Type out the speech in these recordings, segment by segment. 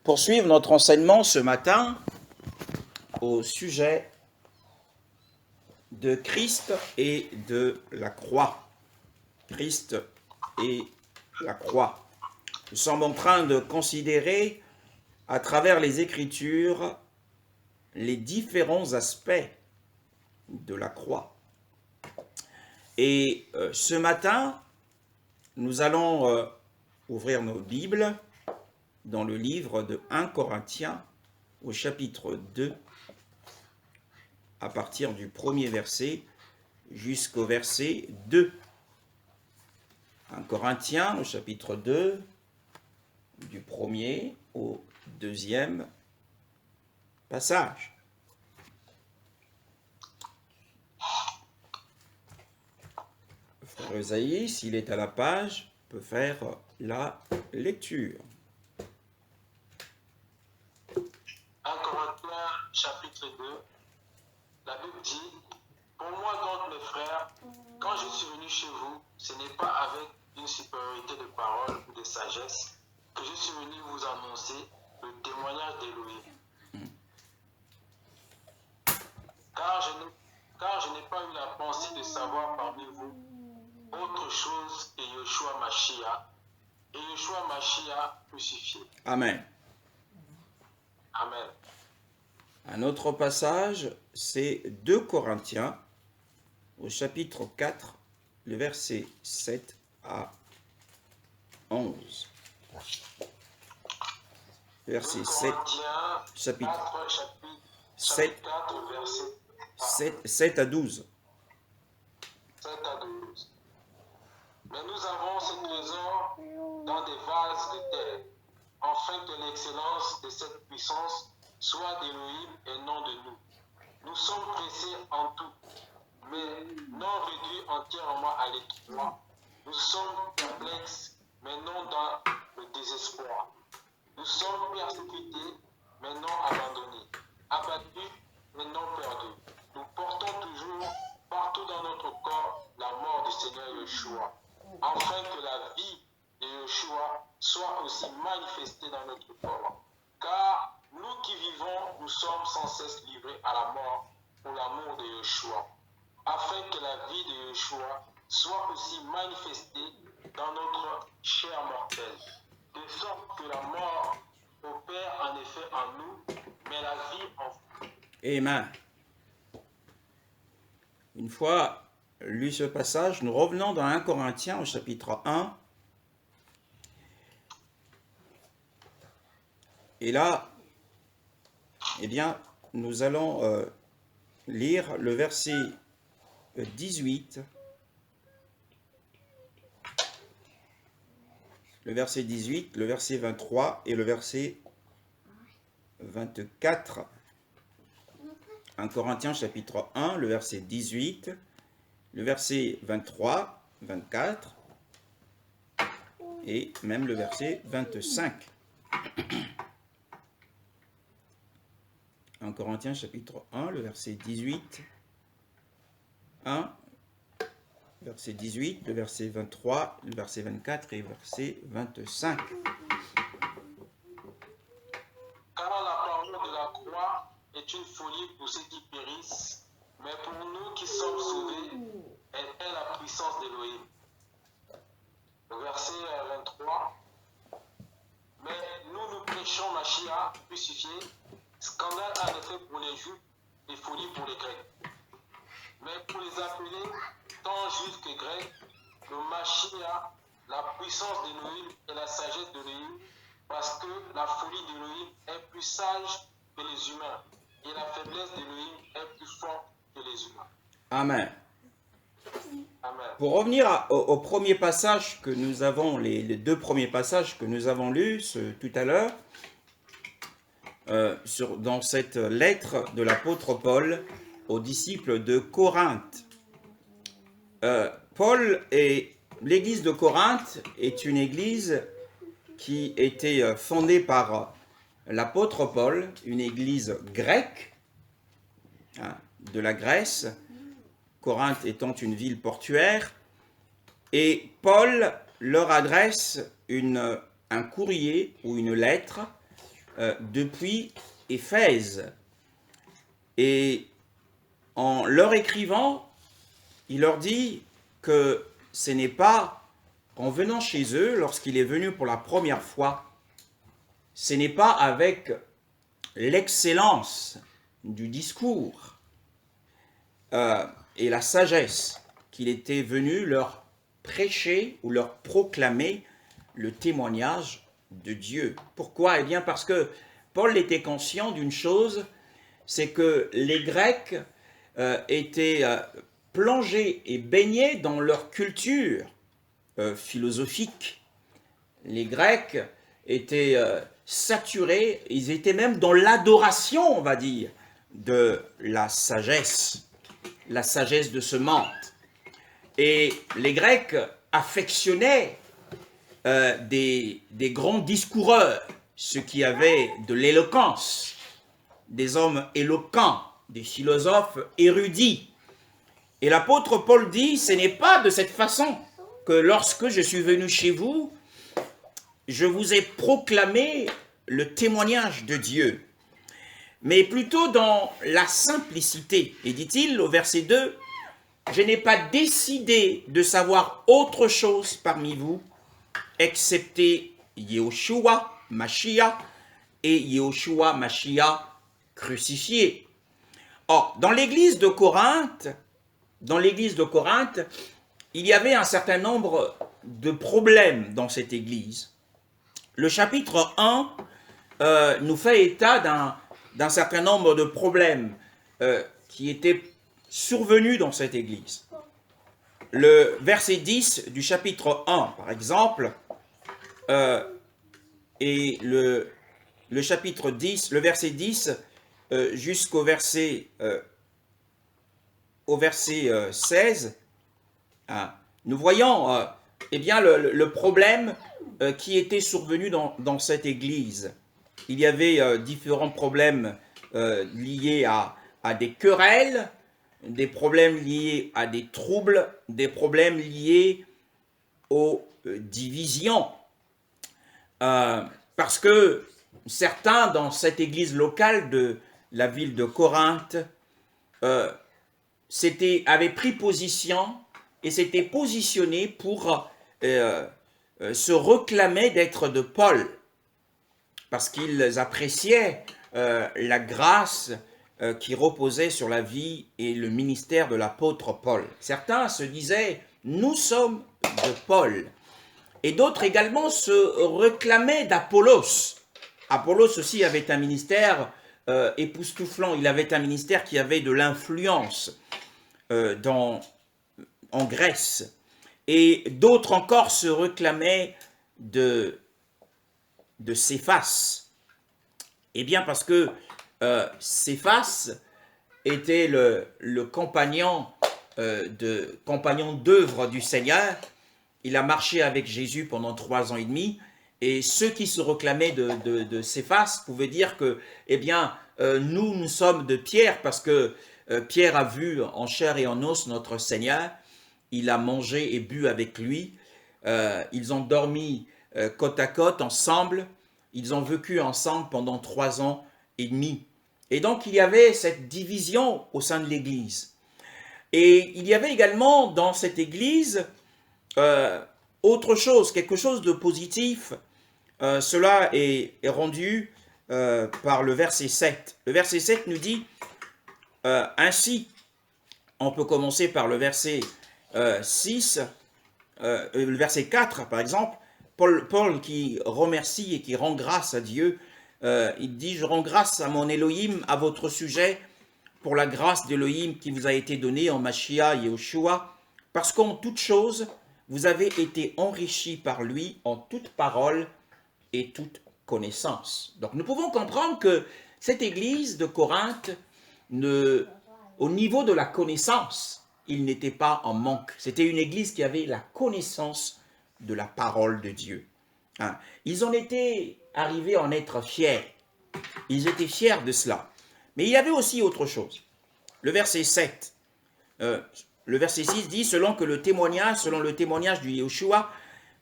poursuivre notre enseignement ce matin au sujet de Christ et de la croix. Christ et la croix. Nous sommes en train de considérer à travers les Écritures les différents aspects de la croix. Et ce matin, nous allons ouvrir nos Bibles dans le livre de 1 Corinthiens au chapitre 2, à partir du premier verset jusqu'au verset 2. 1 Corinthiens au chapitre 2, du premier au deuxième passage. Frère Esaïe, s'il est à la page, peut faire la lecture. 1 Corinthiens chapitre 2, la Bible dit: pour moi donc mes frères, quand je suis venu chez vous, ce n'est pas avec une supériorité de parole ou de sagesse que je suis venu vous annoncer le témoignage d'Élohim. Car je n'ai pas eu la pensée de savoir parmi vous autre chose que Yeshua Mashiach, et Yeshua Mashiach crucifié. Amen. Amen. Un autre passage, c'est 2 Corinthiens, au chapitre 4, le verset 7 à 11. Verset 7, chapitre 7, 4, verset 7 à 12. 7 à 12. Mais nous avons ce trésor dans des vases de terre, afin que l'excellence de cette puissance soit d'Élohim et non de nous. Nous sommes pressés en tout, mais non réduits entièrement à l'étroit. Nous sommes perplexes, mais non dans le désespoir. Nous sommes persécutés, mais non abandonnés. Abattus, mais non perdus. Nous portons toujours, partout dans notre corps, la mort du Seigneur Yeshua, afin que la vie de Yeshua soit aussi manifestée dans notre corps. Car nous qui vivons, nous sommes sans cesse livrés à la mort pour l'amour de Yeshua, afin que la vie de Yeshua soit aussi manifestée dans notre chair mortelle, de sorte que la mort opère en effet en nous, mais la vie en vous. Amen. Une fois lu ce passage, nous revenons dans 1 Corinthiens au chapitre 1. Et là, eh bien, nous allons lire le verset 18, le verset 18, le verset 23 et le verset 24. 1 Corinthiens chapitre 1, le verset 18, le verset 23, 24 et même le verset 25. 1 Corinthiens chapitre 1, le verset 18, 1, verset 18, le verset 23, le verset 24 et le verset 25. Car la parole de la croix est une folie pour ceux qui périssent, mais pour nous qui sommes sauvés, elle est la puissance d'Élohim. Le verset 23. Mais nous prêchons Mashiach crucifié, scandale en effet pour les Juifs et folie pour les Grecs. Mais pour les appelés, tant Juifs que Grecs, le Mashiach, la puissance d'Élohim et la sagesse d'Élohim, parce que la folie d'Élohim est plus sage que les humains, et la faiblesse d'Élohim est plus forte que les humains. Amen. Amen. Pour revenir au premier passage que nous avons, les deux premiers passages que nous avons lus tout à l'heure, dans cette lettre de l'apôtre Paul aux disciples de Corinthe. L'église de Corinthe est une église qui était fondée par l'apôtre Paul, une église grecque, de la Grèce, Corinthe étant une ville portuaire, et Paul leur adresse un courrier ou une lettre depuis Éphèse. Et en leur écrivant, il leur dit que ce n'est pas en venant chez eux, lorsqu'il est venu pour la première fois, ce n'est pas avec l'excellence du discours et la sagesse qu'il était venu leur prêcher ou leur proclamer le témoignage de Dieu. Pourquoi? Eh bien parce que Paul était conscient d'une chose, c'est que les Grecs étaient plongés et baignés dans leur culture philosophique. Les Grecs étaient saturés, ils étaient même dans l'adoration, on va dire, de la sagesse de ce monde. Et les Grecs affectionnaient des grands discoureurs, ceux qui avaient de l'éloquence, des hommes éloquents, des philosophes érudits. Et l'apôtre Paul dit, ce n'est pas de cette façon que lorsque je suis venu chez vous, je vous ai proclamé le témoignage de Dieu, mais plutôt dans la simplicité. Et dit-il au verset 2, je n'ai pas décidé de savoir autre chose parmi vous, excepté Yehoshua, Mashiach, et Yehoshua, Mashiach crucifié. Or, dans l'église de Corinthe, il y avait un certain nombre de problèmes dans cette église. Le chapitre 1 nous fait état d'un certain nombre de problèmes qui étaient survenus dans cette église. Le verset 10 du chapitre 1, par exemple, et le chapitre 10, le verset 10 jusqu'au verset 16, nous voyons eh bien, le problème qui était survenu dans cette église. Il y avait différents problèmes liés à des querelles, des problèmes liés à des troubles, des problèmes liés aux divisions. Parce que certains dans cette église locale de la ville de Corinthe avaient pris position et s'étaient positionnés pour se réclamer d'être de Paul, parce qu'ils appréciaient la grâce qui reposait sur la vie et le ministère de l'apôtre Paul. Certains se disaient « nous sommes de Paul ». Et d'autres également se réclamaient d'Apollos. Apollos aussi avait un ministère époustouflant, il avait un ministère qui avait de l'influence en Grèce. Et d'autres encore se réclamaient de Céphas. Eh bien parce que Céphas était le compagnon d'œuvre du Seigneur. Il a marché avec Jésus pendant 3 ans et demi. Et ceux qui se réclamaient de Céphas pouvaient dire que, eh bien, nous sommes de Pierre, parce que Pierre a vu en chair et en os notre Seigneur. Il a mangé et bu avec lui. Ils ont dormi côte à côte ensemble. Ils ont vécu ensemble pendant 3 ans et demi. Et donc, il y avait cette division au sein de l'Église. Et il y avait également dans cette Église autre chose, quelque chose de positif. Cela est rendu par le verset 7. Le verset 7 nous dit, ainsi, on peut commencer par le verset 6, le verset 4 par exemple, Paul qui remercie et qui rend grâce à Dieu, il dit « Je rends grâce à mon Elohim à votre sujet pour la grâce d'Elohim qui vous a été donnée en Mashiach Yehoshua, parce qu'en toute chose, vous avez été enrichis par lui en toute parole et toute connaissance. » Donc nous pouvons comprendre que cette église de Corinthe, au niveau de la connaissance, il n'était pas en manque. C'était une église qui avait la connaissance de la parole de Dieu. Ils en étaient arrivés à en être fiers. Ils étaient fiers de cela. Mais il y avait aussi autre chose. Le verset 7, le verset 6 dit « Selon le témoignage du Yehoshua,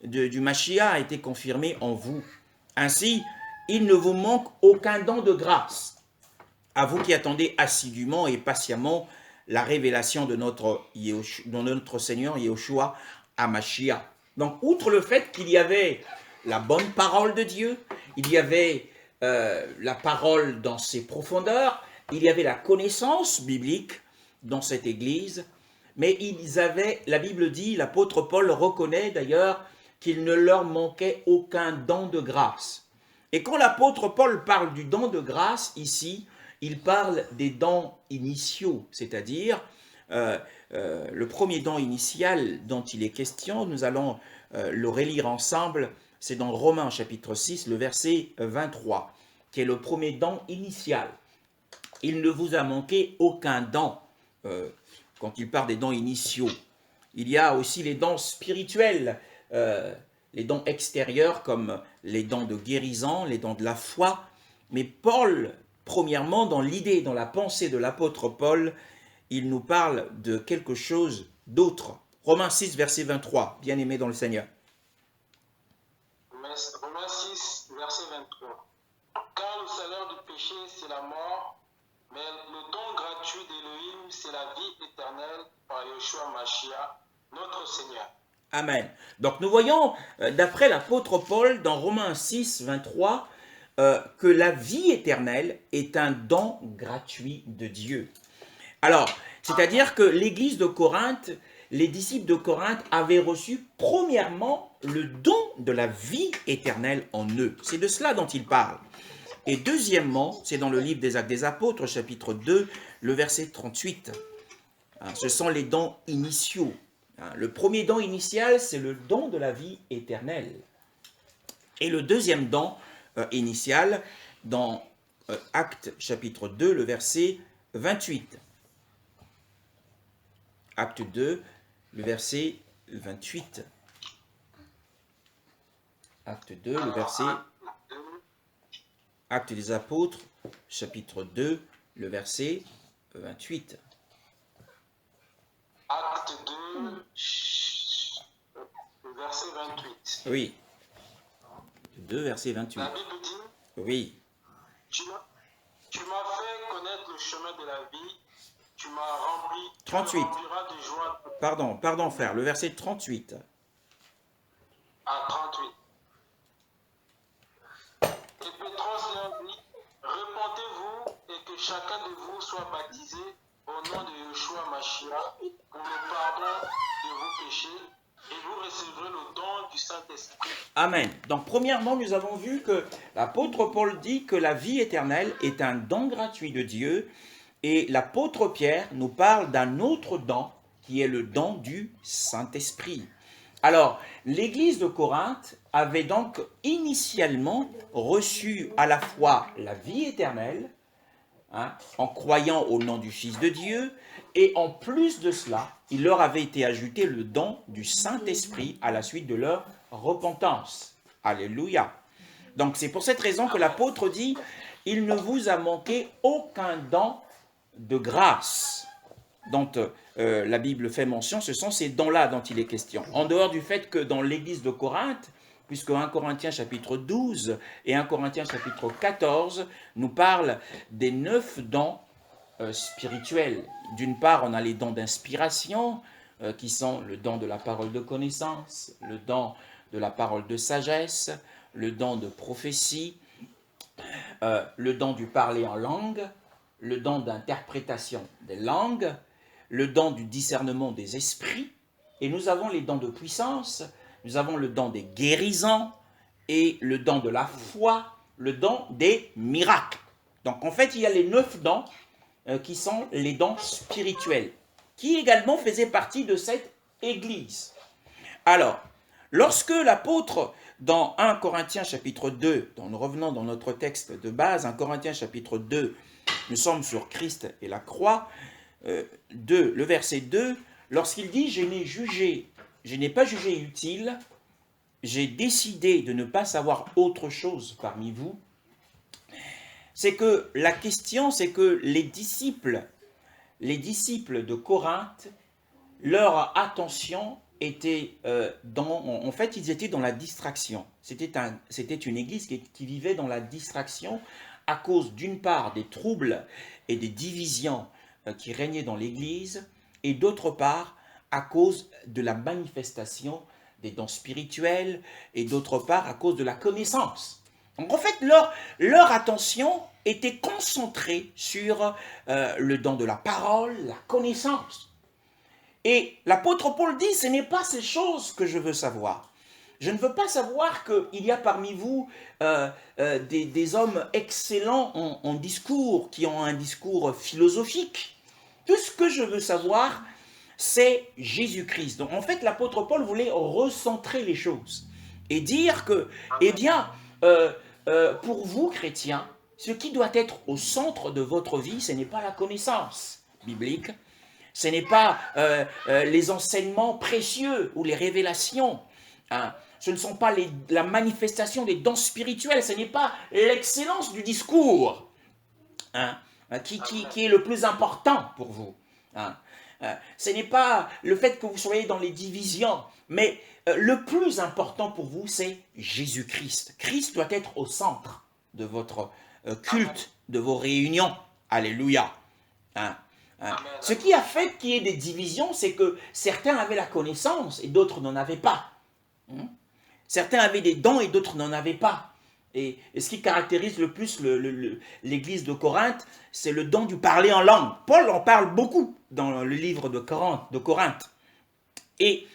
du Mashiach a été confirmé en vous. Ainsi, il ne vous manque aucun don de grâce, à vous qui attendez assidûment et patiemment la révélation de notre Seigneur Yeshua HaMashiach. Donc, outre le fait qu'il y avait la bonne parole de Dieu, il y avait la parole dans ses profondeurs, il y avait la connaissance biblique dans cette Église, mais ils avaient, la Bible dit, l'apôtre Paul reconnaît d'ailleurs qu'il ne leur manquait aucun don de grâce. Et quand l'apôtre Paul parle du don de grâce ici, il parle des dons initiaux, c'est-à-dire le premier don initial dont il est question, nous allons le relire ensemble, c'est dans Romains chapitre 6, le verset 23, qui est le premier don initial. Il ne vous a manqué aucun don. Quand il parle des dons initiaux, il y a aussi les dons spirituels, les dons extérieurs comme les dons de guérison, les dons de la foi. Mais Paul, premièrement, dans l'idée, dans la pensée de l'apôtre Paul, il nous parle de quelque chose d'autre. Romains 6, verset 23, bien-aimé dans le Seigneur. Romains 6, verset 23. Car le salaire du péché, c'est la mort, mais le don gratuit d'Élohim, c'est la vie éternelle par Yeshua Mashiach, notre Seigneur. Amen. Donc nous voyons, d'après l'apôtre Paul, dans Romains 6, 23, que la vie éternelle est un don gratuit de Dieu. Alors, c'est-à-dire que l'église de Corinthe, les disciples de Corinthe avaient reçu premièrement le don de la vie éternelle en eux. C'est de cela dont il parle. Et deuxièmement, c'est dans le livre des Actes des Apôtres, chapitre 2, le verset 38. Ce sont les dons initiaux. Le premier don initial, c'est le don de la vie éternelle. Et le deuxième don initial, dans Actes chapitre 2, le verset 28. Acte 2, le verset 28. Acte 2, le verset... Actes des Apôtres, chapitre 2, le verset 28. Acte 2, le verset 28. Oui. 2, verset 28. La Bible dit, oui. Tu m'as fait connaître le chemin de la vie, tu m'as rempli, 38. Tu me rempliras de joie. Pardon frère, le verset 38. À 38. Et Pétros leur dit, repentez-vous et que chacun de vous soit baptisé au nom de Yeshua Mashiach pour le pardon de vos péchés et vous recevrez le don du Saint-Esprit. Amen. Donc premièrement, nous avons vu que l'apôtre Paul dit que la vie éternelle est un don gratuit de Dieu et l'apôtre Pierre nous parle d'un autre don qui est le don du Saint-Esprit. Alors, l'église de Corinthe avait donc initialement reçu à la fois la vie éternelle, en croyant au nom du Fils de Dieu, et en plus de cela, il leur avait été ajouté le don du Saint-Esprit à la suite de leur repentance. Alléluia. Donc c'est pour cette raison que l'apôtre dit, il ne vous a manqué aucun don de grâce dont la Bible fait mention, ce sont ces dons-là dont il est question. En dehors du fait que dans l'église de Corinthe, puisque 1 Corinthiens chapitre 12 et 1 Corinthiens chapitre 14 nous parlent des 9 dons spirituels. D'une part, on a les dons d'inspiration, qui sont le don de la parole de connaissance, le don de la parole de sagesse, le don de prophétie, le don du parler en langue, le don d'interprétation des langues, le don du discernement des esprits, et nous avons les dons de puissance, nous avons le don des guérisons, et le don de la foi, le don des miracles. Donc en fait, il y a les 9 dons qui sont les dons spirituels, qui également faisaient partie de cette église. Alors, lorsque l'apôtre, dans 1 Corinthiens chapitre 2, nous revenons dans notre texte de base, 1 Corinthiens chapitre 2, nous sommes sur Christ et la croix, le verset 2, lorsqu'il dit « Je n'ai pas jugé utile, j'ai décidé de ne pas savoir autre chose parmi vous », c'est que la question, c'est que les disciples de Corinthe, leur attention étaient en fait, ils étaient dans la distraction. C'était une église qui vivait dans la distraction à cause d'une part des troubles et des divisions qui régnaient dans l'église, et d'autre part à cause de la manifestation des dons spirituels, et d'autre part à cause de la connaissance. Donc en fait, leur attention était concentrée sur le don de la parole, la connaissance. Et l'apôtre Paul dit, ce n'est pas ces choses que je veux savoir. Je ne veux pas savoir qu'il y a parmi vous des hommes excellents en discours, qui ont un discours philosophique. Tout ce que je veux savoir, c'est Jésus-Christ. Donc en fait, l'apôtre Paul voulait recentrer les choses et dire que, eh bien, pour vous, chrétiens, ce qui doit être au centre de votre vie, ce n'est pas la connaissance biblique, ce n'est pas les enseignements précieux ou les révélations, hein. Ce ne sont pas la manifestation des dons spirituels, ce n'est pas l'excellence du discours, hein, qui est le plus important pour vous, hein. Ce n'est pas le fait que vous soyez dans les divisions, mais le plus important pour vous, c'est Jésus-Christ. Christ doit être au centre de votre culte, de vos réunions. Alléluia. Hein. Ce qui a fait qu'il y ait des divisions, c'est que certains avaient la connaissance et d'autres n'en avaient pas. Certains avaient des dons et d'autres n'en avaient pas. Et ce qui caractérise le plus l'église de Corinthe, c'est le don du parler en langue. Paul en parle beaucoup dans le livre de Corinthe. Et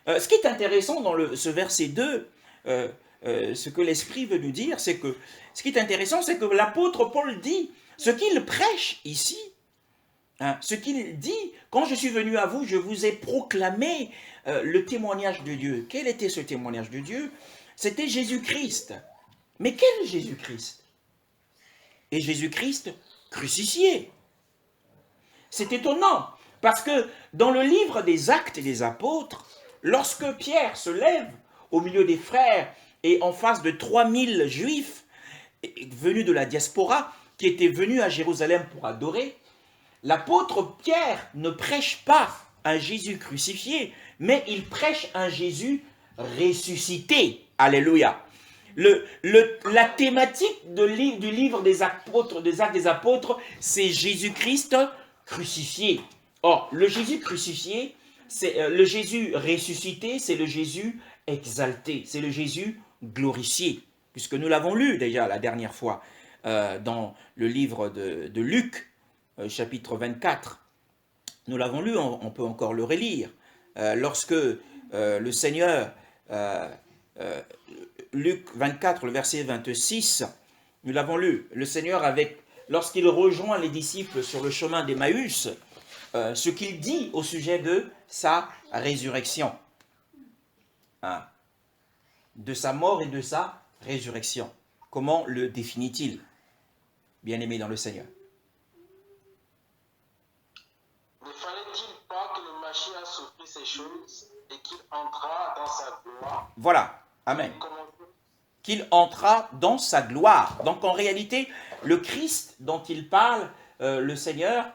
ce qui est intéressant dans ce verset 2, ce que l'Esprit veut nous dire, c'est que ce qui est intéressant, c'est que l'apôtre Paul dit, ce qu'il prêche ici, hein, ce qu'il dit, quand je suis venu à vous, je vous ai proclamé le témoignage de Dieu. Quel était ce témoignage de Dieu? C'était Jésus-Christ. Mais quel Jésus-Christ? Et Jésus-Christ crucifié. C'est étonnant, parce que dans le livre des Actes des Apôtres, lorsque Pierre se lève au milieu des frères et en face de 3000 Juifs venus de la diaspora, qui étaient venus à Jérusalem pour adorer, l'apôtre Pierre ne prêche pas un Jésus crucifié, mais il prêche un Jésus ressuscité. Alléluia. La thématique du livre des Actes des Apôtres, c'est Jésus-Christ crucifié. Or, le Jésus crucifié, c'est le Jésus ressuscité, c'est le Jésus exalté, c'est le Jésus glorifié, puisque nous l'avons lu déjà la dernière fois dans le livre de Luc, chapitre 24. Nous l'avons lu, on peut encore le relire. Lorsque le Seigneur, Luc 24, le verset 26, nous l'avons lu, le Seigneur, lorsqu'il rejoint les disciples sur le chemin d'Emmaüs, ce qu'il dit au sujet de sa résurrection, hein, de sa mort et de sa résurrection. Comment le définit-il, bien-aimé dans le Seigneur? Ne fallait-il pas que le Mashiach souffrit ces choses et qu'il entra dans sa gloire? Voilà, amen. Qu'il entra dans sa gloire. Donc en réalité, le Christ dont il parle, le Seigneur,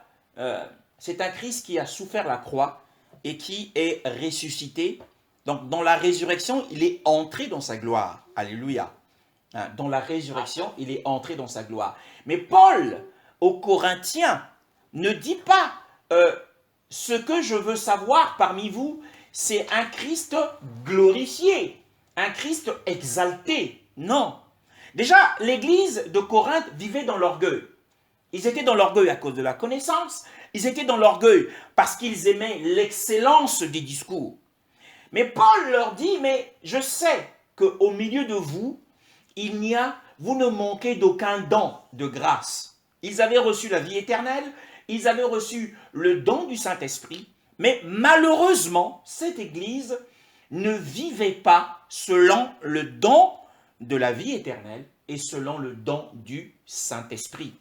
c'est un Christ qui a souffert la croix et qui est ressuscité. Donc dans la résurrection, il est entré dans sa gloire. Alléluia. Hein, dans la résurrection, il est entré dans sa gloire. Mais Paul, aux Corinthiens, ne dit pas ce que je veux savoir parmi vous, c'est un Christ glorifié, un Christ exalté. Non. Déjà, l'église de Corinthe vivait dans l'orgueil. Ils étaient dans l'orgueil à cause de la connaissance, ils étaient dans l'orgueil parce qu'ils aimaient l'excellence des discours. Mais Paul leur dit, mais je sais qu'au milieu de vous, vous ne manquez d'aucun don de grâce. Ils avaient reçu la vie éternelle, ils avaient reçu le don du Saint-Esprit, mais malheureusement, cette église ne vivait pas selon le don de la vie éternelle et selon le don du Saint-Esprit.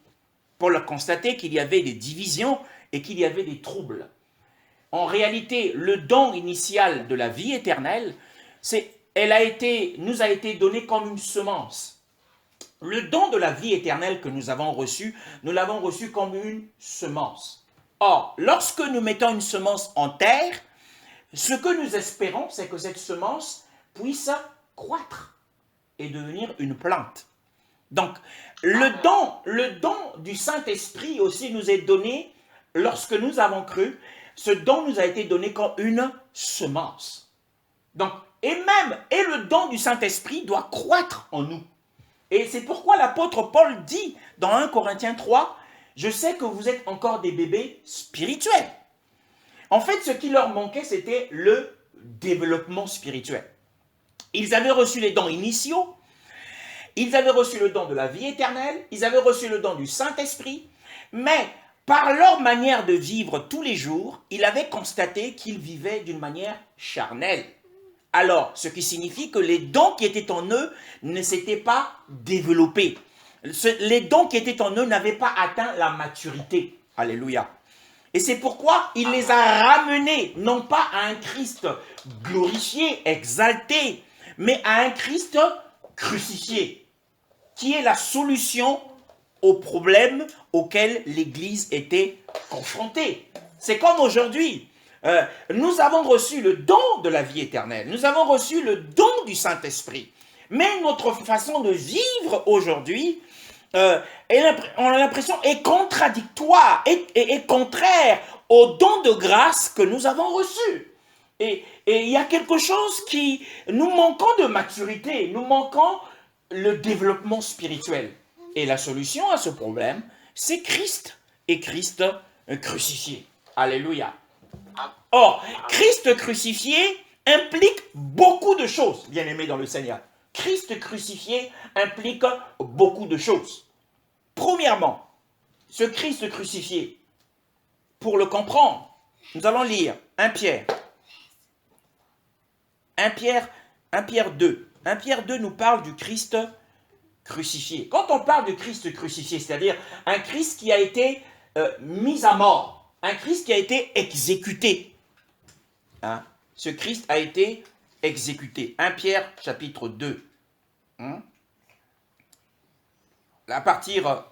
Paul a constaté qu'il y avait des divisions et qu'il y avait des troubles. En réalité, le don initial de la vie éternelle, nous a été donné comme une semence. Le don de la vie éternelle que nous l'avons reçu comme une semence. Or, lorsque nous mettons une semence en terre, ce que nous espérons, c'est que cette semence puisse croître et devenir une plante. Donc, le don du Saint-Esprit aussi nous est donné lorsque nous avons cru. Ce don nous a été donné comme une semence. Donc, et le don du Saint-Esprit doit croître en nous. Et c'est pourquoi l'apôtre Paul dit dans 1 Corinthiens 3, « Je sais que vous êtes encore des bébés spirituels. » En fait, ce qui leur manquait, c'était le développement spirituel. Ils avaient reçu les dons initiaux, ils avaient reçu le don de la vie éternelle, ils avaient reçu le don du Saint-Esprit, mais par leur manière de vivre tous les jours, ils avaient constaté qu'ils vivaient d'une manière charnelle. Alors, ce qui signifie que les dons qui étaient en eux ne s'étaient pas développés. Les dons qui étaient en eux n'avaient pas atteint la maturité. Alléluia. Et c'est pourquoi il les a ramenés, non pas à un Christ glorifié, exalté, mais à un Christ crucifié, qui est la solution aux problèmes auxquels l'Église était confrontée. C'est comme aujourd'hui. Nous avons reçu le don de la vie éternelle, nous avons reçu le don du Saint-Esprit, mais notre façon de vivre aujourd'hui, on a l'impression, est contradictoire, est contraire au don de grâce que nous avons reçu. Et il y a quelque chose qui, nous manquons de maturité, nous manquons le développement spirituel. Et la solution à ce problème, c'est Christ et Christ crucifié. Alléluia. Or, Christ crucifié implique beaucoup de choses, bien-aimés dans le Seigneur. Christ crucifié implique beaucoup de choses. Premièrement, ce Christ crucifié, pour le comprendre, nous allons lire 1 Pierre. 1 Pierre 2. 1 Pierre 2 nous parle du Christ crucifié. Quand on parle du Christ crucifié, c'est-à-dire un Christ qui a été mis à mort, un Christ qui a été exécuté. Hein? Ce Christ a été exécuté. 1 Pierre chapitre 2. À partir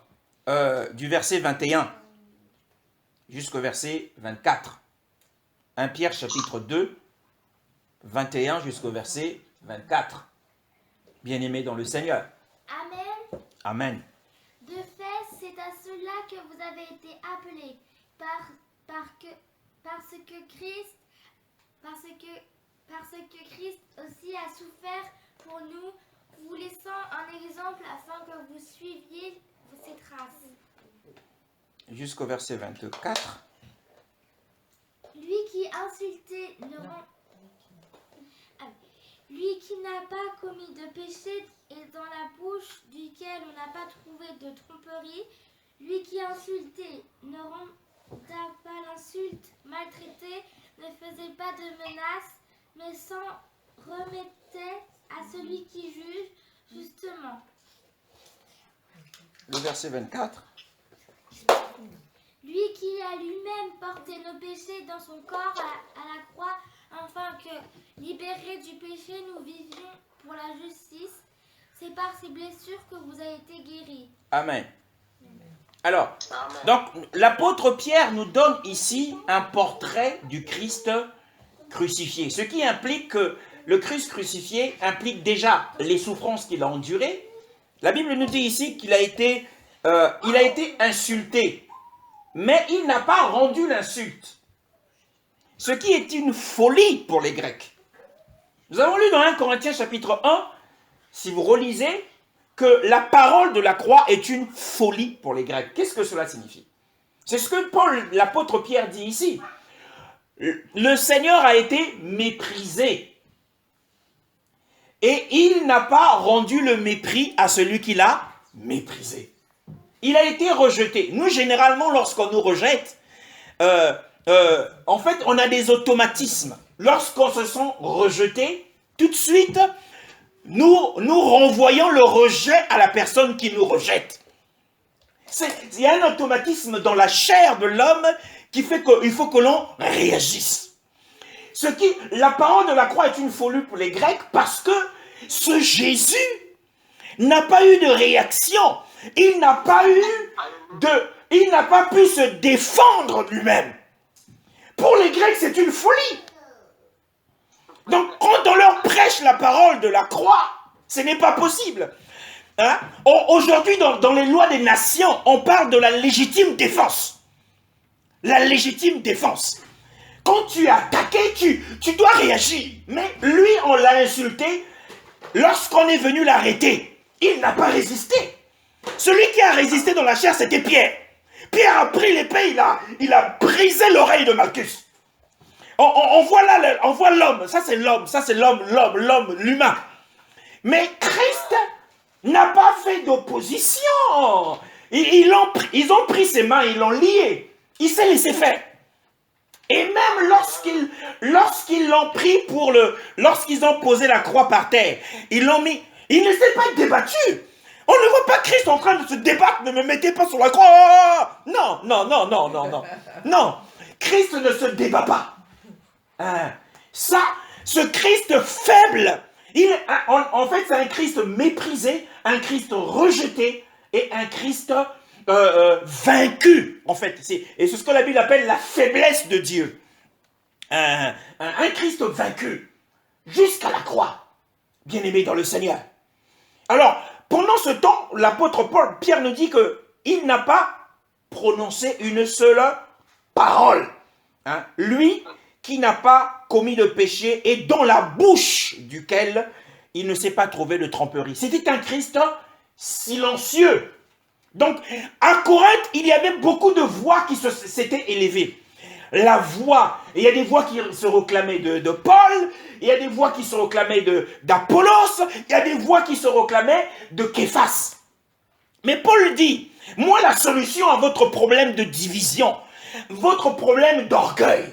du verset 21 jusqu'au verset 24. 1 Pierre chapitre 2, 21 jusqu'au verset 24. Bien-aimés dans le Seigneur. Amen. Amen. De fait, c'est à cela que vous avez été appelés, parce que Christ aussi a souffert pour nous, vous laissant un exemple afin que vous suiviez ses traces. Jusqu'au verset 24. Lui qui insultait lui qui n'a pas commis de péché et dans la bouche duquel on n'a pas trouvé de tromperie, lui qui insultait ne renda pas l'insulte, maltraitait, ne faisait pas de menaces, mais s'en remettait à celui qui juge justement. Le verset 24. Lui qui a lui-même porté nos péchés dans son corps à la croix, afin que, libérés du péché, nous vivions pour la justice. C'est par ces blessures que vous avez été guéris. Amen. Alors, donc l'apôtre Pierre nous donne ici un portrait du Christ crucifié. Ce qui implique que le Christ crucifié implique déjà les souffrances qu'il a endurées. La Bible nous dit ici qu'il a été insulté, mais il n'a pas rendu l'insulte. Ce qui est une folie pour les Grecs. Nous avons lu dans 1 Corinthiens chapitre 1, si vous relisez, que la parole de la croix est une folie pour les Grecs. Qu'est-ce que cela signifie? C'est ce que Paul, l'apôtre Pierre, dit ici. Le Seigneur a été méprisé. Et il n'a pas rendu le mépris à celui qui l'a méprisé. Il a été rejeté. Nous, généralement, lorsqu'on nous rejette, en fait, on a des automatismes. Lorsqu'on se sent rejeté, tout de suite, nous renvoyons le rejet à la personne qui nous rejette. Il y a un automatisme dans la chair de l'homme qui fait qu'il faut que l'on réagisse. La parole de la croix est une folie pour les Grecs parce que ce Jésus n'a pas eu de réaction. Il n'a pas pu se défendre lui-même. Pour les Grecs, c'est une folie. Donc, quand on leur prêche la parole de la croix, ce n'est pas possible. Hein? Aujourd'hui, dans les lois des nations, on parle de la légitime défense. La légitime défense. Quand tu es attaqué, tu dois réagir. Mais lui, on l'a insulté. Lorsqu'on est venu l'arrêter, il n'a pas résisté. Celui qui a résisté dans la chair, c'était Pierre. Pierre a pris l'épée, il a brisé l'oreille de Malchus. On voit l'homme, ça c'est l'homme, l'humain. Mais Christ n'a pas fait d'opposition. Ils ont pris ses mains, ils l'ont lié. Il s'est laissé faire. Et même lorsqu'ils l'ont pris lorsqu'ils ont posé la croix par terre, ils l'ont mis, il ne s'est pas débattu. On ne voit pas Christ en train de se débattre, ne me mettez pas sur la croix. Non. Non, Christ ne se débat pas. Ce Christ faible, en fait c'est un Christ méprisé, un Christ rejeté et un Christ vaincu, en fait. Et c'est ce que la Bible appelle la faiblesse de Dieu. Un Christ vaincu jusqu'à la croix, bien-aimé dans le Seigneur. Alors, pendant ce temps, l'apôtre Pierre nous dit qu'il n'a pas prononcé une seule parole. Lui qui n'a pas commis de péché et dans la bouche duquel il ne s'est pas trouvé de tromperie. C'était un Christ silencieux. Donc, à Corinthe, il y avait beaucoup de voix qui s'étaient élevées. La voix, il y a des voix qui se réclamaient de Paul, il y a des voix qui se réclamaient d'Apollos, il y a des voix qui se réclamaient de Képhas. Mais Paul dit, moi la solution à votre problème de division, votre problème d'orgueil,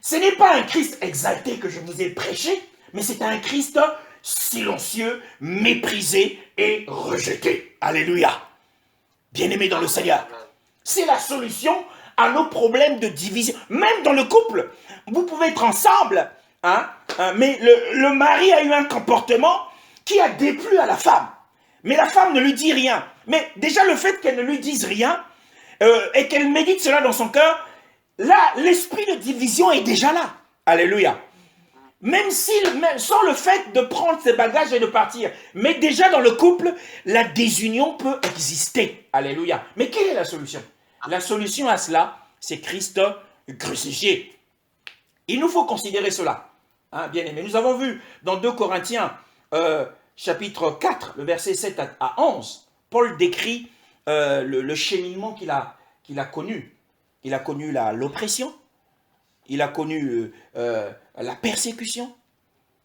ce n'est pas un Christ exalté que je vous ai prêché, mais c'est un Christ silencieux, méprisé et rejeté. Alléluia. Bien-aimé dans le Seigneur. C'est la solution à nos problèmes de division. Même dans le couple, vous pouvez être ensemble, mais le mari a eu un comportement qui a déplu à la femme. Mais la femme ne lui dit rien. Mais déjà le fait qu'elle ne lui dise rien et qu'elle médite cela dans son cœur, là, l'esprit de division est déjà là. Alléluia. Même sans le fait de prendre ses bagages et de partir. Mais déjà dans le couple, la désunion peut exister. Alléluia. Mais quelle est la solution? La solution à cela, c'est Christ crucifié. Il nous faut considérer cela. Bien aimé. Nous avons vu dans 2 Corinthiens, chapitre 4, le verset 7 à 11, Paul décrit le cheminement qu'il a connu. Il a connu l'oppression, il a connu la persécution,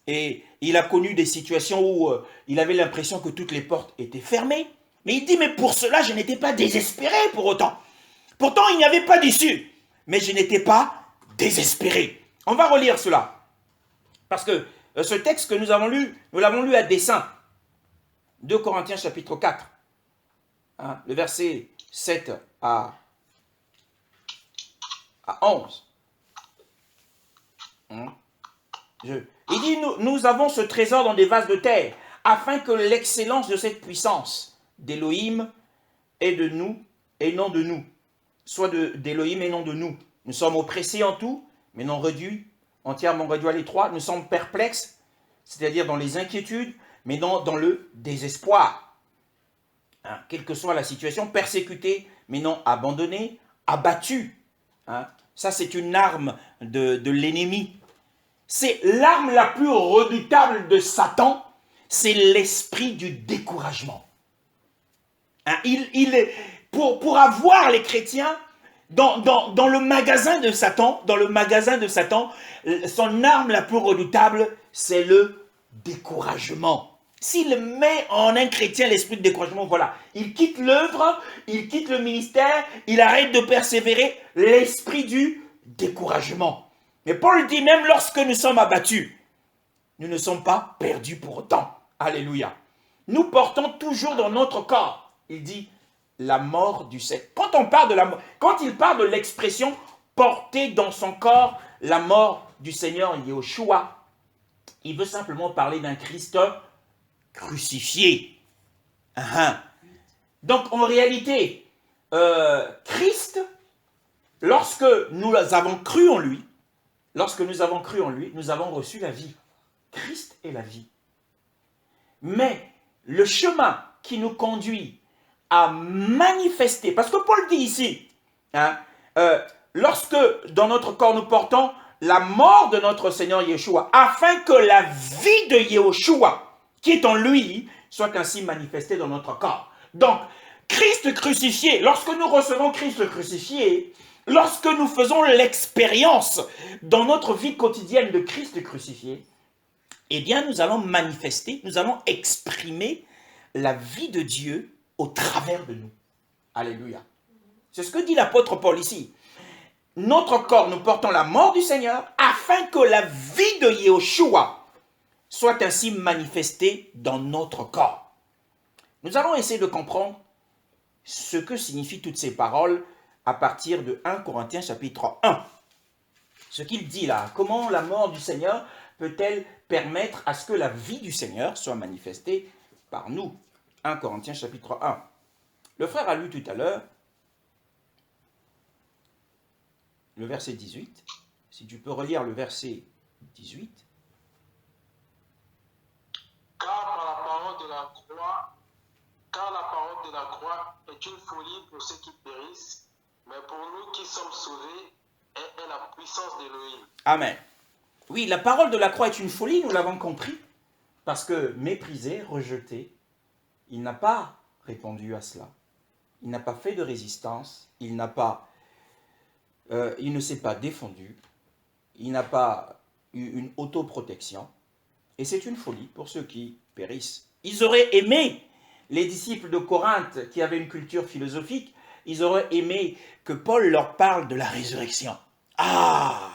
et il a connu des situations où il avait l'impression que toutes les portes étaient fermées. Mais il dit, mais pour cela, je n'étais pas désespéré pour autant. Pourtant, il n'y avait pas d'issue, mais je n'étais pas désespéré. On va relire cela, parce que ce texte que nous avons lu, nous l'avons lu à dessein. 2 Corinthiens chapitre 4, le verset 7 à 11. Il dit, nous avons ce trésor dans des vases de terre, afin que l'excellence de cette puissance d'Élohim est de nous et non de nous. Soit d'Élohim et non de nous. Nous sommes oppressés en tout, mais non réduits, entièrement réduits à l'étroit. Nous sommes perplexes, c'est-à-dire dans les inquiétudes, mais non dans le désespoir. Quelle que soit la situation, persécutés, mais non abandonnés, abattus. Ça, c'est une arme de l'ennemi. C'est l'arme la plus redoutable de Satan, c'est l'esprit du découragement. Pour avoir les chrétiens dans le magasin de Satan, son arme la plus redoutable, c'est le découragement. S'il met en un chrétien l'esprit de découragement, voilà, il quitte l'œuvre, il quitte le ministère, il arrête de persévérer, l'esprit du découragement. Mais Paul dit, même lorsque nous sommes abattus, nous ne sommes pas perdus pour autant. Alléluia. Nous portons toujours dans notre corps, il dit, la mort du Seigneur. Quand on parle de la mort, quand il parle de l'expression porter dans son corps la mort du Seigneur Yahushua, il veut simplement parler d'un Christ crucifié. Donc en réalité, Christ, lorsque nous avons cru en lui, lorsque nous avons cru en lui, nous avons reçu la vie. Christ est la vie. Mais le chemin qui nous conduit à manifester, parce que Paul dit ici, hein, lorsque dans notre corps nous portons la mort de notre Seigneur Yeshua, afin que la vie de Yeshua, qui est en lui, soit ainsi manifestée dans notre corps. Donc, Christ crucifié, lorsque nous recevons Christ crucifié, lorsque nous faisons l'expérience dans notre vie quotidienne de Christ crucifié, eh bien, nous allons manifester, nous allons exprimer la vie de Dieu au travers de nous. Alléluia. C'est ce que dit l'apôtre Paul ici. Notre corps, nous portons la mort du Seigneur afin que la vie de Yeshua soit ainsi manifestée dans notre corps. Nous allons essayer de comprendre ce que signifient toutes ces paroles à partir de 1 Corinthiens chapitre 1. Ce qu'il dit là, comment la mort du Seigneur peut-elle permettre à ce que la vie du Seigneur soit manifestée par nous? 1 Corinthiens chapitre 1. Le frère a lu tout à l'heure le verset 18. Si tu peux relire le verset 18. Car la parole de la croix est une folie pour ceux qui périssent, mais pour nous qui sommes sauvés, elle est la puissance d'Élohim. Amen. Oui, la parole de la croix est une folie, nous l'avons compris, parce que méprisé, rejeté, il n'a pas répondu à cela. Il n'a pas fait de résistance, il ne s'est pas défendu, il n'a pas eu une autoprotection, et c'est une folie pour ceux qui périssent. Ils auraient aimé, les disciples de Corinthe qui avaient une culture philosophique, ils auraient aimé que Paul leur parle de la résurrection. Ah!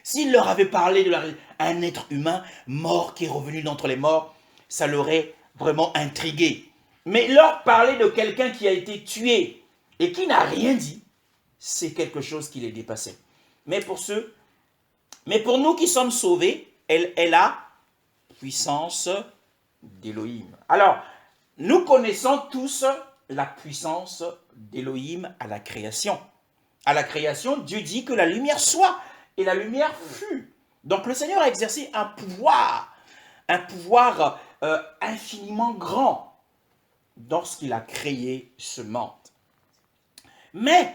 S'il leur avait parlé d'un être humain mort qui est revenu d'entre les morts, ça l'aurait vraiment intrigué. Mais leur parler de quelqu'un qui a été tué et qui n'a rien dit, c'est quelque chose qui les dépassait. Mais pour nous qui sommes sauvés, elle est la puissance d'Élohim. Alors, nous connaissons tous la puissance d'Élohim à la création. À la création, Dieu dit que la lumière soit, et la lumière fut. Donc le Seigneur a exercé un pouvoir infiniment grand lorsqu'il a créé ce monde. Mais,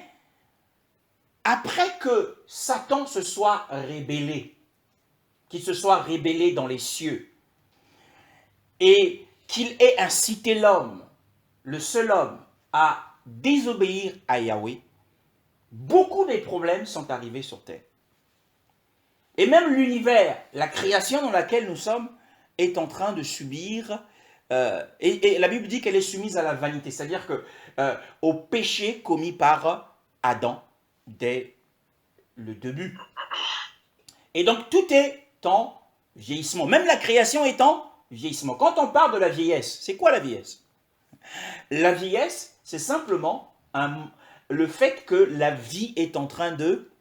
après que Satan se soit rébellé, qu'il se soit rébellé dans les cieux, et qu'il ait incité l'homme, le seul homme, à désobéir à Yahweh, beaucoup de problèmes sont arrivés sur terre. Et même l'univers, la création dans laquelle nous sommes, est en train de subir, et la Bible dit qu'elle est soumise à la vanité, c'est-à-dire au péché commis par Adam dès le début. Et donc tout est en vieillissement, même la création est en vieillissement. Quand on parle de la vieillesse, c'est quoi la vieillesse? La vieillesse, c'est simplement le fait que la vie est en train de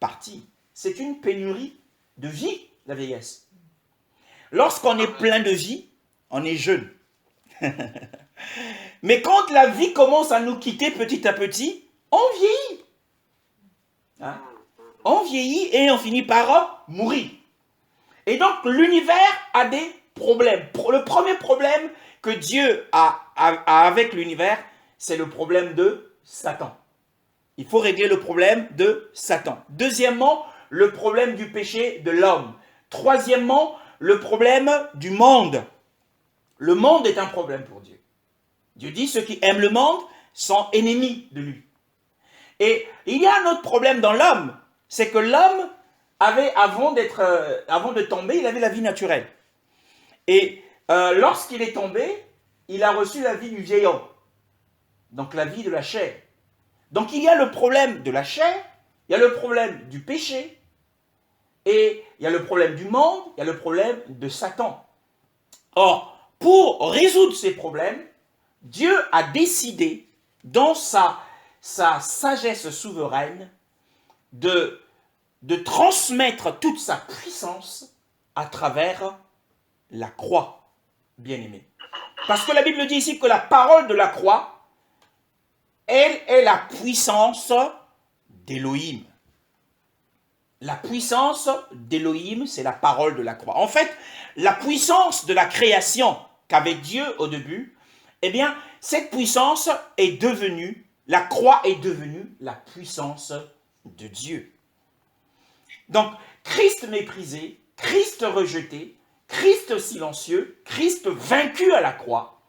partir. C'est une pénurie de vie, la vieillesse. Lorsqu'on est plein de vie, on est jeune. Mais quand la vie commence à nous quitter petit à petit, on vieillit. Hein? On vieillit et on finit par mourir. Et donc l'univers a des problèmes. Le premier problème que Dieu a avec l'univers, c'est le problème de Satan. Il faut régler le problème de Satan. Deuxièmement, le problème du péché de l'homme. Troisièmement, le problème du monde. Le monde est un problème pour Dieu. Dieu dit ceux qui aiment le monde sont ennemis de lui. Et il y a un autre problème dans l'homme, c'est que l'homme avait, avant de tomber, il avait la vie naturelle. Et lorsqu'il est tombé, il a reçu la vie du vieil homme. Donc la vie de la chair. Donc il y a le problème de la chair, il y a le problème du péché, et il y a le problème du monde, il y a le problème de Satan. Or, pour résoudre ces problèmes, Dieu a décidé, dans sa sagesse souveraine, de transmettre toute sa puissance à travers la croix, bien-aimée. Parce que la Bible dit ici que la parole de la croix, elle est la puissance d'Élohim. la puissance d'Élohim, c'est la parole de la croix. En fait, la puissance de la création qu'avait Dieu au début, eh bien, cette puissance est devenue, la croix est devenue la puissance de Dieu. Donc, Christ méprisé, Christ rejeté, Christ silencieux, Christ vaincu à la croix,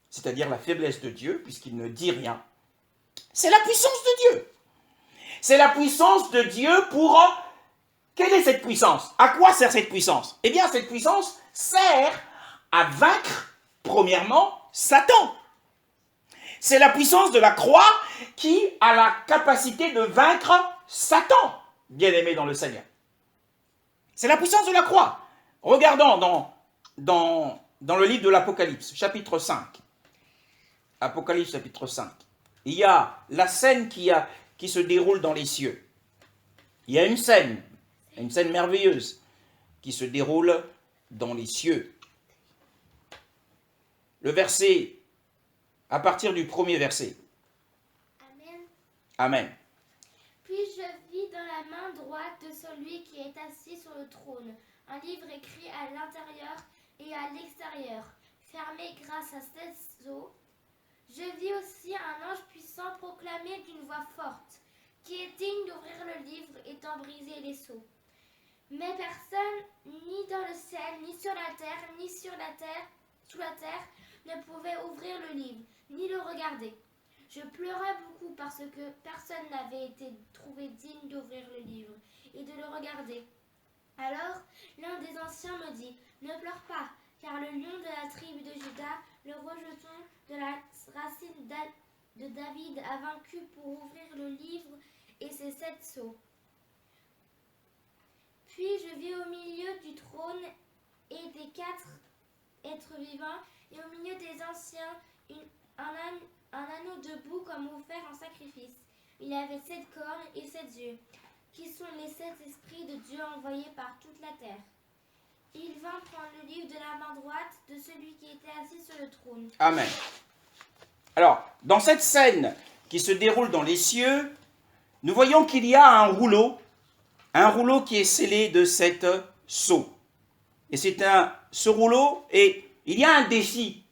c'est-à-dire la faiblesse de Dieu, puisqu'il ne dit rien, c'est la puissance de Dieu. C'est la puissance de Dieu pour... Quelle est cette puissance? À quoi sert cette puissance? Eh bien, cette puissance sert à vaincre, premièrement, Satan. C'est la puissance de la croix qui a la capacité de vaincre Satan, bien-aimé dans le Seigneur. C'est la puissance de la croix. Regardons dans le livre de l'Apocalypse, chapitre 5. Apocalypse, chapitre 5. Il y a la scène qui se déroule dans les cieux. Il y a une scène merveilleuse qui se déroule dans les cieux. Le verset, à partir du premier verset. Amen. Amen. Puis je vis dans la main droite de celui qui est assis sur le trône un livre écrit à l'intérieur et à l'extérieur, fermé grâce à 7 sceaux. Je vis aussi un ange puissant proclamer d'une voix forte, qui est digne d'ouvrir le livre et d'en briser les sceaux. Mais personne, ni dans le ciel, ni sur la terre, ni sous la terre, ne pouvait ouvrir le livre, ni le regarder. Je pleurais beaucoup parce que personne n'avait été trouvé digne d'ouvrir le livre et de le regarder. Alors, l'un des anciens me dit, « Ne pleure pas, car le lion de la tribu de Juda, le rejeton de la racine de David, a vaincu pour ouvrir le livre et ses 7 sceaux. » Puis je vis au milieu du trône et des 4 êtres vivants, et au milieu des anciens, un anneau debout comme offert en sacrifice. Il avait 7 cornes et 7 yeux, qui sont les 7 esprits de Dieu envoyés par toute la terre. Il vint prendre le livre de la main droite de celui qui était assis sur le trône. Amen. Alors, dans cette scène qui se déroule dans les cieux, nous voyons qu'il y a un rouleau qui est scellé de 7 sceaux. Et ce rouleau, et il y a un défi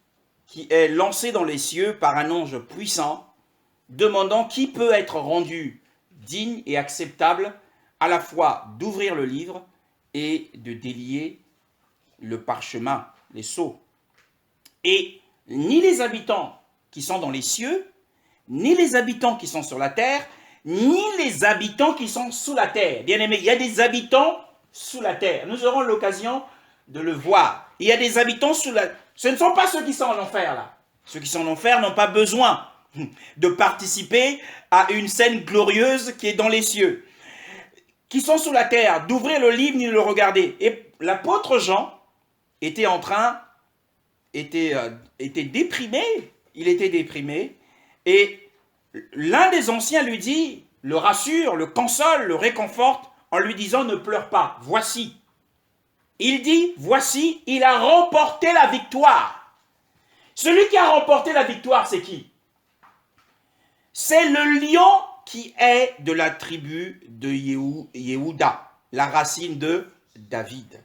qui est lancé dans les cieux par un ange puissant, demandant qui peut être rendu digne et acceptable à la fois d'ouvrir le livre et de délier le parchemin, les sceaux. Et ni les habitants qui sont dans les cieux, ni les habitants qui sont sur la terre, ni les habitants qui sont sous la terre. Bien aimé, il y a des habitants sous la terre. Nous aurons l'occasion de le voir. Il y a des habitants sous la terre. Ce ne sont pas ceux qui sont en enfer là. Ceux qui sont en enfer n'ont pas besoin de participer à une scène glorieuse qui est dans les cieux. Qui sont sous la terre, d'ouvrir le livre ni de le regarder. Et l'apôtre Jean était déprimé. Il était déprimé. Et l'un des anciens lui dit, le rassure, le console, le réconforte en lui disant ne pleure pas. Voici. Il dit, voici, il a remporté la victoire. Celui qui a remporté la victoire, c'est qui? C'est le lion qui est de la tribu de Yehuda, la racine de David.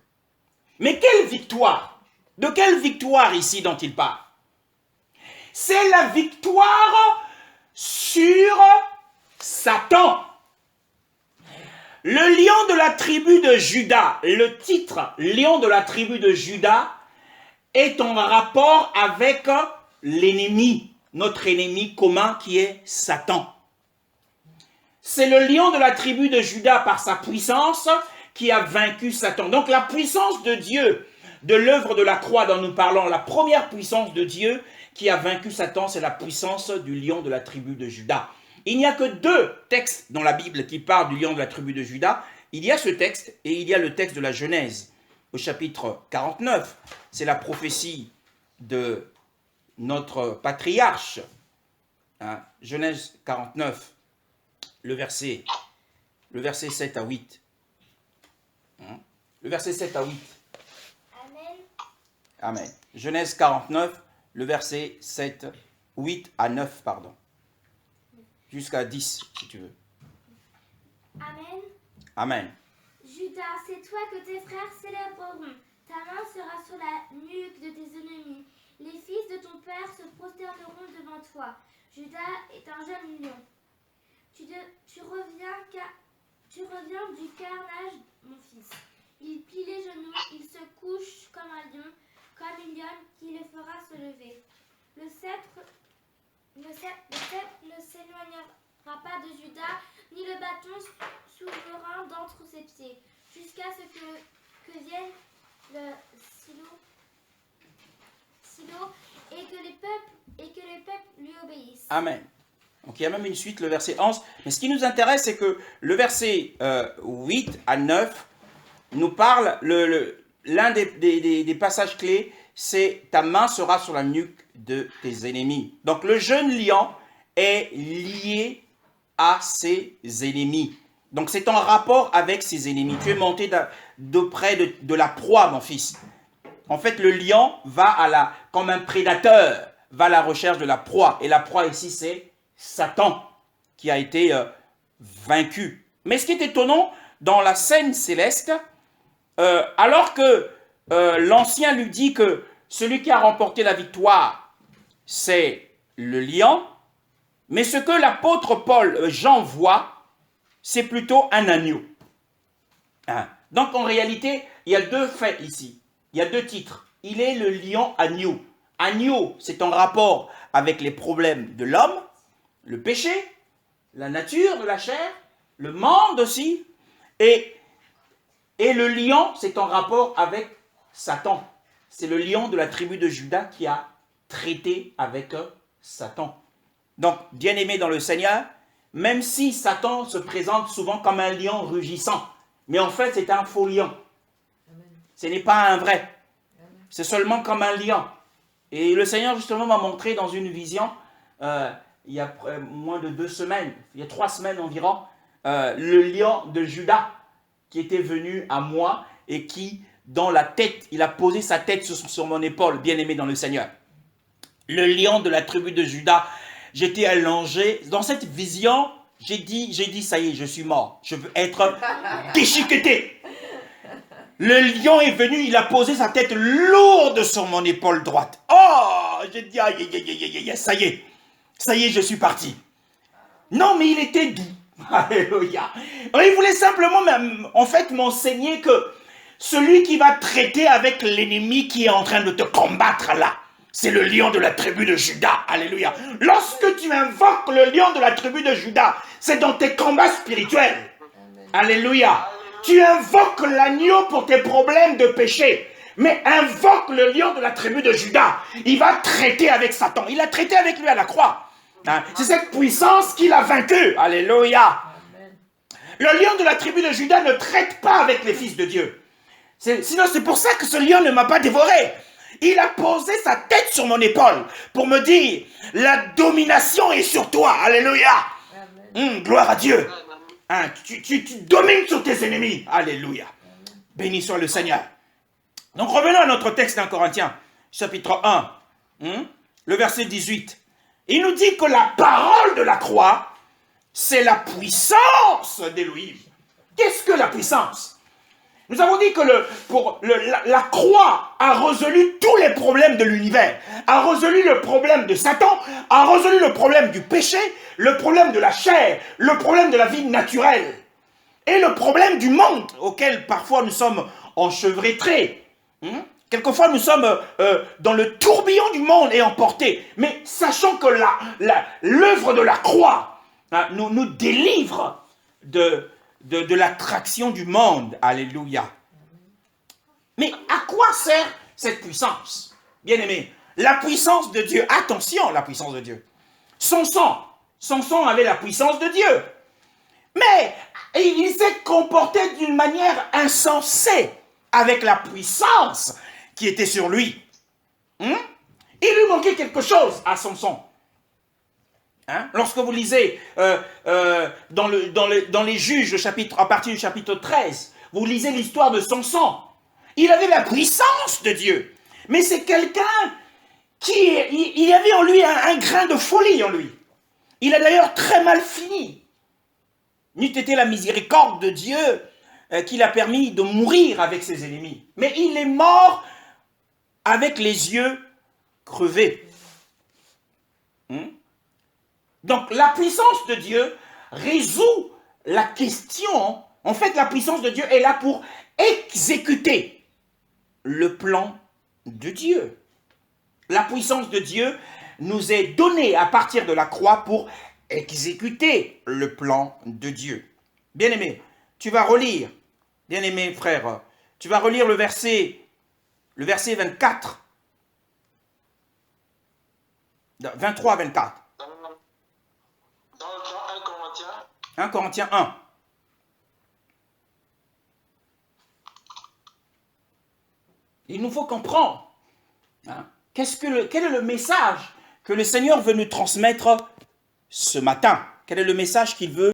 Mais quelle victoire? De quelle victoire ici dont il parle? C'est la victoire sur Satan. Le lion de la tribu de Juda, le titre lion de la tribu de Juda est en rapport avec l'ennemi, notre ennemi commun qui est Satan. C'est le lion de la tribu de Juda par sa puissance qui a vaincu Satan. Donc la puissance de Dieu, de l'œuvre de la croix dont nous parlons, la première puissance de Dieu qui a vaincu Satan, c'est la puissance du lion de la tribu de Juda. Il n'y a que 2 textes dans la Bible qui parlent du lion de la tribu de Juda. Il y a ce texte et il y a le texte de la Genèse au chapitre 49. C'est la prophétie de notre patriarche. Genèse 49, le verset 7 à 8. Le verset 7 à 8. Amen. Amen. Genèse 49, le verset 8 à 9, pardon. Jusqu'à 10, si tu veux. Amen. Amen. Judas, c'est toi que tes frères célébreront. Ta main sera sur la nuque de tes ennemis. Les fils de ton père se prosterneront devant toi. Judas est un jeune lion. Tu reviens du carnage, mon fils. Il plie les genoux, il se couche comme un lion, comme une lionne qui le fera se lever. Le sceptre ne s'éloignera pas de Judas, ni le bâton souverain d'entre ses pieds, jusqu'à ce que vienne le silo et que les peuples lui obéissent. Amen. Donc il y a même une suite, le verset 11. Mais ce qui nous intéresse, c'est que le verset 8 à 9 nous parle, l'un des passages clés, c'est « Ta main sera sur la nuque de tes ennemis ». Donc le jeune lion est lié à ses ennemis. Donc c'est en rapport avec ses ennemis. Tu es monté d'auprès de la proie, mon fils. En fait, le lion va comme un prédateur, va à la recherche de la proie. Et la proie ici, c'est Satan, qui a été vaincu. Mais ce qui est étonnant, dans la scène céleste, alors que l'ancien lui dit que celui qui a remporté la victoire, c'est le lion, mais ce que l'apôtre Jean voit, c'est plutôt un agneau. Hein? Donc en réalité, il y a deux faits ici. Il y a deux titres. Il est le lion agneau. Agneau, c'est en rapport avec les problèmes de l'homme, le péché, la nature de la chair, le monde aussi. Et le lion, c'est en rapport avec Satan. C'est le lion de la tribu de Juda qui a traité avec Satan. Donc, bien-aimé dans le Seigneur, même si Satan se présente souvent comme un lion rugissant, mais en fait, c'est un faux lion. Ce n'est pas un vrai. C'est seulement comme un lion. Et le Seigneur, justement, m'a montré dans une vision, il y a moins de 2 semaines, il y a 3 semaines environ, le lion de Juda qui était venu à moi et qui, dans la tête, il a posé sa tête sur mon épaule, bien-aimé dans le Seigneur. Le lion de la tribu de Juda, j'étais allongé. Dans cette vision, j'ai dit, ça y est, je suis mort. Je veux être déchiqueté. Le lion est venu, il a posé sa tête lourde sur mon épaule droite. Oh, j'ai dit, aïe, aïe, aïe, aïe, ça y est, je suis parti. Non, mais il était doux. Alléluia. Il voulait simplement, en fait, m'enseigner que celui qui va traiter avec l'ennemi qui est en train de te combattre là, c'est le lion de la tribu de Juda. Alléluia. Lorsque tu invoques le lion de la tribu de Juda, c'est dans tes combats spirituels. Amen. Alléluia. Tu invoques l'agneau pour tes problèmes de péché. Mais invoque le lion de la tribu de Juda. Il va traiter avec Satan. Il a traité avec lui à la croix. Hein? C'est cette puissance qu'il a vaincu. Alléluia. Amen. Le lion de la tribu de Juda ne traite pas avec les fils de Dieu. Sinon, c'est pour ça que ce lion ne m'a pas dévoré. Il a posé sa tête sur mon épaule pour me dire, la domination est sur toi. Alléluia. Gloire à Dieu. Hein, tu domines sur tes ennemis. Alléluia. Béni soit le Seigneur. Donc revenons à notre texte dans Corinthiens, chapitre 1, le verset 18. Il nous dit que la parole de la croix, c'est la puissance d'Élohim. Qu'est-ce que la puissance? Nous avons dit que la croix a résolu tous les problèmes de l'univers, a résolu le problème de Satan, a résolu le problème du péché, le problème de la chair, le problème de la vie naturelle et le problème du monde auquel parfois nous sommes enchevêtrés. Quelquefois nous sommes dans le tourbillon du monde et emportés, mais sachant que l'œuvre de la croix nous délivre de l'attraction du monde. Alléluia. Mais à quoi sert cette puissance? Bien-aimé, la puissance de Dieu, attention, la puissance de Dieu. Samson avait la puissance de Dieu. Mais il s'est comporté d'une manière insensée avec la puissance qui était sur lui. Il lui manquait quelque chose à Samson. Lorsque vous lisez dans les Juges, à partir du chapitre 13, vous lisez l'histoire de Samson. Il avait la puissance de Dieu. Mais c'est quelqu'un il avait en lui un grain de folie en lui. Il a d'ailleurs très mal fini. N'eût été la miséricorde de Dieu, qu'il a permis de mourir avec ses ennemis. Mais il est mort avec les yeux crevés. Donc la puissance de Dieu résout la question. En fait, la puissance de Dieu est là pour exécuter le plan de Dieu. La puissance de Dieu nous est donnée à partir de la croix pour exécuter le plan de Dieu. Bien-aimé, tu vas relire, bien-aimé frère, tu vas relire le verset 24, 23 à 24. Dans 1 Corinthiens, 1 Corinthiens 1. Il nous faut comprendre. Quel est le message que le Seigneur veut nous transmettre ce matin? Quel est le message qu'il veut